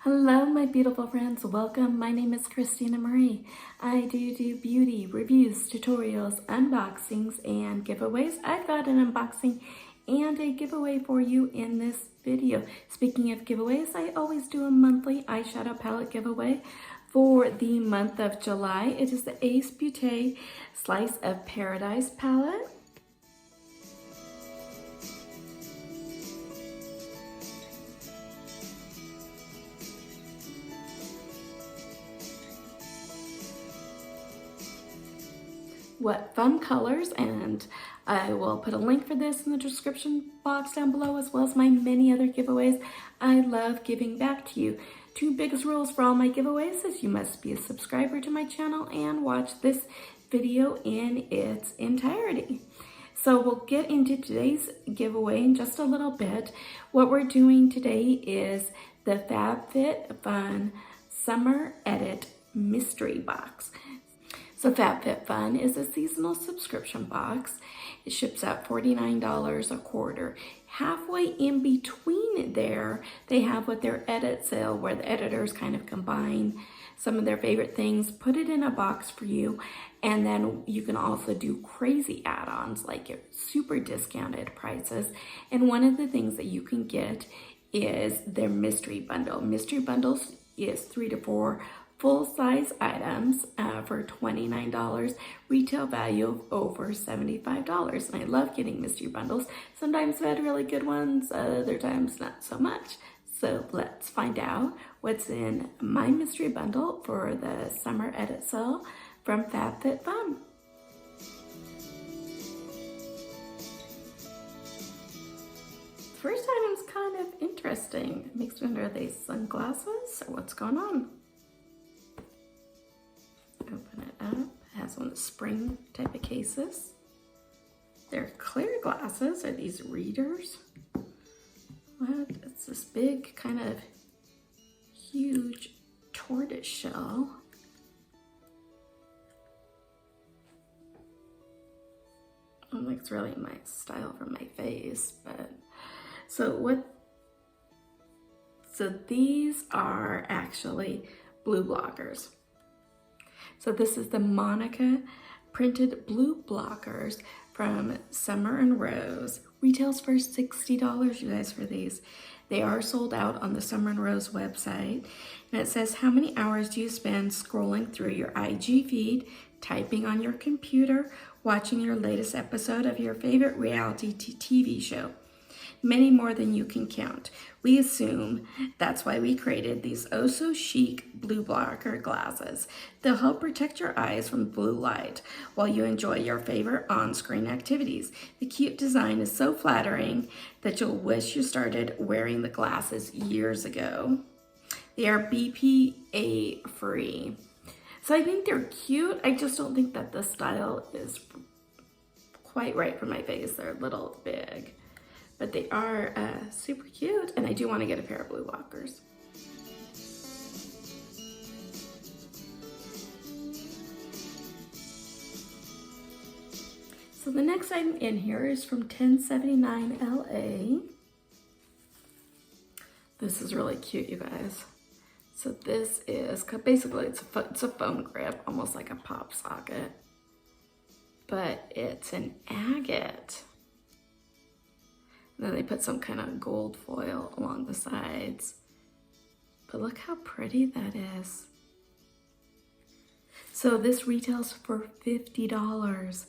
Hello, my beautiful friends. Welcome. My name is Christina Marie. I do beauty reviews, tutorials, unboxings, and giveaways. I've got an unboxing and a giveaway for you in this video. Speaking of giveaways, I always do a monthly eyeshadow palette giveaway for the month of July. It is the Ace Beauté Slice of Paradise palette. What fun colors, and I will put a link for this in the description box down below, as well as my many other giveaways. I love giving back to you. Two biggest rules for all my giveaways is you must be a subscriber to my channel and watch this video in its entirety. So we'll get into today's giveaway in just a little bit. What we're doing today is the FabFitFun Summer Edit Mystery Box. So FabFitFun is a seasonal subscription box. It ships out $49 a quarter. Halfway in between there, they have what their edit sale, where the editors kind of combine some of their favorite things, put it in a box for you, and then you can also do crazy add-ons like at super discounted prices. And one of the things that you can get is their mystery bundle. Mystery bundles is 3 to 4 full-size items for $29, retail value of over $75. And I love getting mystery bundles. Sometimes I've had really good ones, other times not so much. So let's find out what's in my mystery bundle for the summer edit sale from FabFitFun. First item's kind of interesting. It makes me wonder, are they sunglasses or what's going on? Open it up. It has one of the spring type of cases. They're clear glasses. Are these readers? What? It's this big kind of huge tortoise shell. I don't think it's really my style for my face, but so these are actually blue blockers. So this is the Monica printed blue blockers from Summer and Rose. Retails for $60, you guys, for these. They are sold out on the Summer and Rose website. And it says, how many hours do you spend scrolling through your IG feed, typing on your computer, watching your latest episode of your favorite reality TV show? Many more than you can count. We assume that's why we created these oh so chic blue blocker glasses. They'll help protect your eyes from blue light while you enjoy your favorite on-screen activities. The cute design is so flattering that you'll wish you started wearing the glasses years ago. They are BPA free. So I think they're cute. I just don't think that the style is quite right for my face. They're a little big. But they are super cute, and I do want to get a pair of blue blockers. So the next item in here is from 1079 LA. This is really cute, you guys. So this is, basically it's a foam grip, almost like a pop socket. But it's an agate. Then they put some kind of gold foil along the sides. But look how pretty that is. So this retails for $50.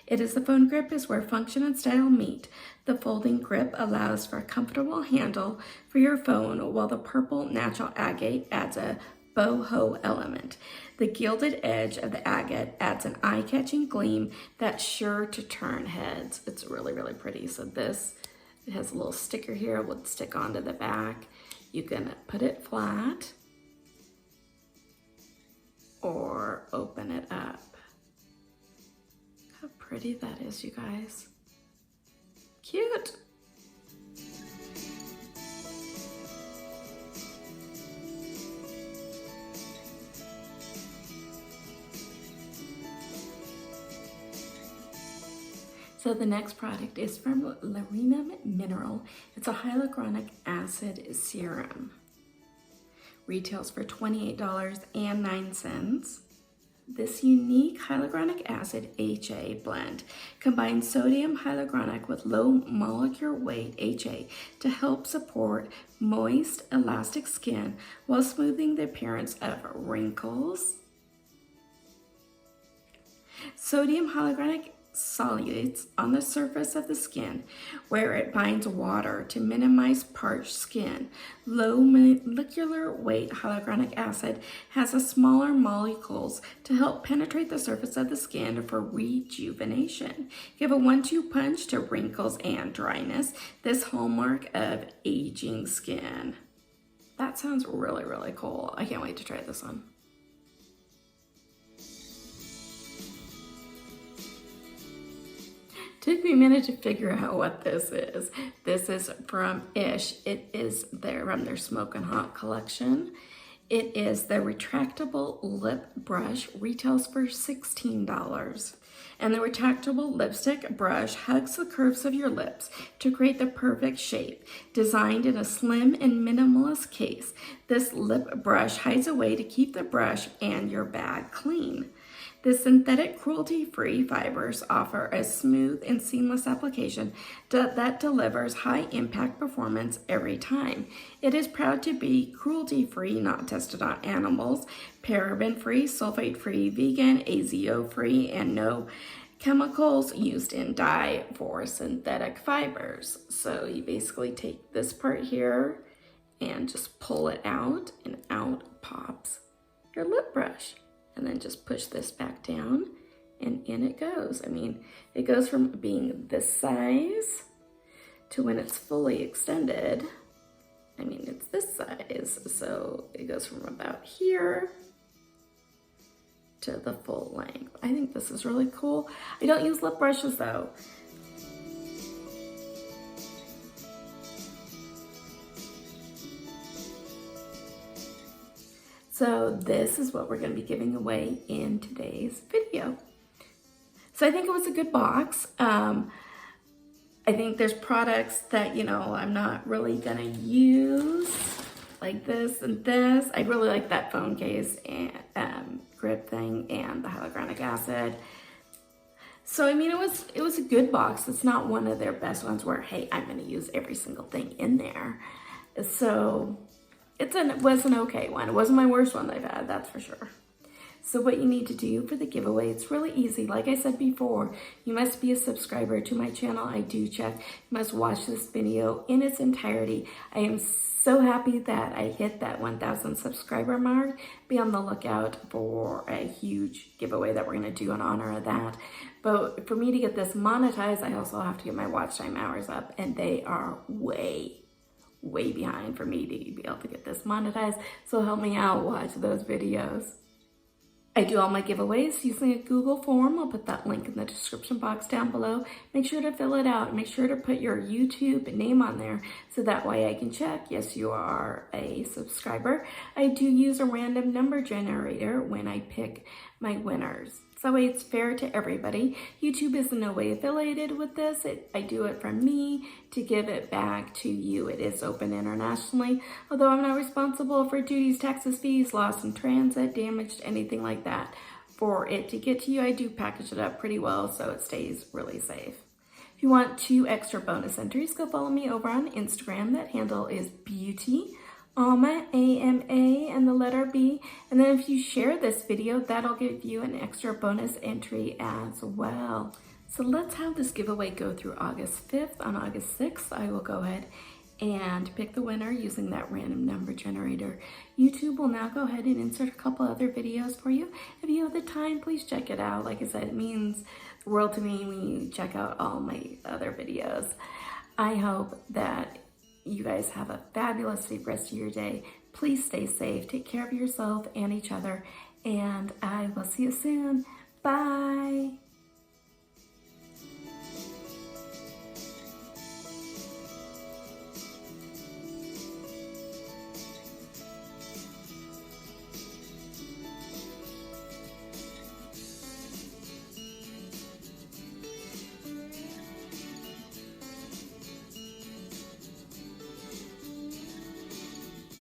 It is the phone grip is where function and style meet. The folding grip allows for a comfortable handle for your phone, while the purple natural agate adds a boho element. The gilded edge of the agate adds an eye-catching gleam that's sure to turn heads. It's really, really pretty. So this, it has a little sticker here, would stick onto the back. You can put it flat or open it up. How pretty that is, you guys. Cute. So the next product is from Larina Mineral. It's a hyaluronic acid serum. retails for $28.09. This unique hyaluronic acid HA blend combines sodium hyaluronic with low molecular weight HA to help support moist, elastic skin while smoothing the appearance of wrinkles. Sodium hyaluronic solutes on the surface of the skin where it binds water to minimize parched skin. Low molecular weight hyaluronic acid has a smaller molecules to help penetrate the surface of the skin for rejuvenation. Give a 1-2 punch to wrinkles and dryness, this hallmark of aging skin. That sounds really, really cool. I can't wait to try this one. Took me a minute to figure out what this is. This is from Ish. It is from their Smokin' Hot collection. It is the retractable lip brush, retails for $16. And the retractable lipstick brush hugs the curves of your lips to create the perfect shape. Designed in a slim and minimalist case, this lip brush hides away to keep the brush and your bag clean. The synthetic cruelty-free fibers offer a smooth and seamless application that delivers high-impact performance every time. It is proud to be cruelty-free, not tested on animals, paraben-free, sulfate-free, vegan, AZO-free, and no chemicals used in dye for synthetic fibers. So you basically take this part here and just pull it out, and out pops your lip brush. And then just push this back down, and in it goes. I mean, it goes from being this size to when it's fully extended. I mean, it's this size. So it goes from about here to the full length. I think this is really cool. I don't use lip brushes though. So this is what we're going to be giving away in today's video. So I think it was a good box. I think there's products that, I'm not really going to use, like this and this. I really like that phone case and grip thing and the hyaluronic acid. So, I mean, it was a good box. It's not one of their best ones where, hey, I'm going to use every single thing in there. So it was an okay one. It wasn't my worst one I've had, that's for sure. So what you need to do for the giveaway, it's really easy. Like I said before, you must be a subscriber to my channel. I do check. You must watch this video in its entirety. I am so happy that I hit that 1,000 subscriber mark. Be on the lookout for a huge giveaway that we're going to do in honor of that. But for me to get this monetized, I also have to get my watch time hours up, and they are way behind for me to be able to get this monetized. So help me out, watch those videos. I do all my giveaways using a Google form. I'll put that link in the description box down below. Make sure to fill it out. Make sure to put your YouTube name on there so that way I can check, yes, you are a subscriber. I do use a random number generator when I pick my winners. So that way it's fair to everybody. YouTube is in no way affiliated with this. I do it from me to give it back to you. It is open internationally, although I'm not responsible for duties, taxes, fees, loss in transit, damaged, anything like that. For it to get to you, I do package it up pretty well so it stays really safe. If you want 2 extra bonus entries, go follow me over on Instagram. That handle is Beauty Ama, A-M-A, and the letter B. And then if you share this video, that'll give you an extra bonus entry as well. So let's have this giveaway go through August 5th. On August 6th, I will go ahead and pick the winner using that random number generator. YouTube will now go ahead and insert a couple other videos for you. If you have the time, please check it out. Like I said, it means the world to me when you check out all my other videos. I hope that you guys have a fabulous rest of your day. Please stay safe, take care of yourself and each other, and I will see you soon. Bye.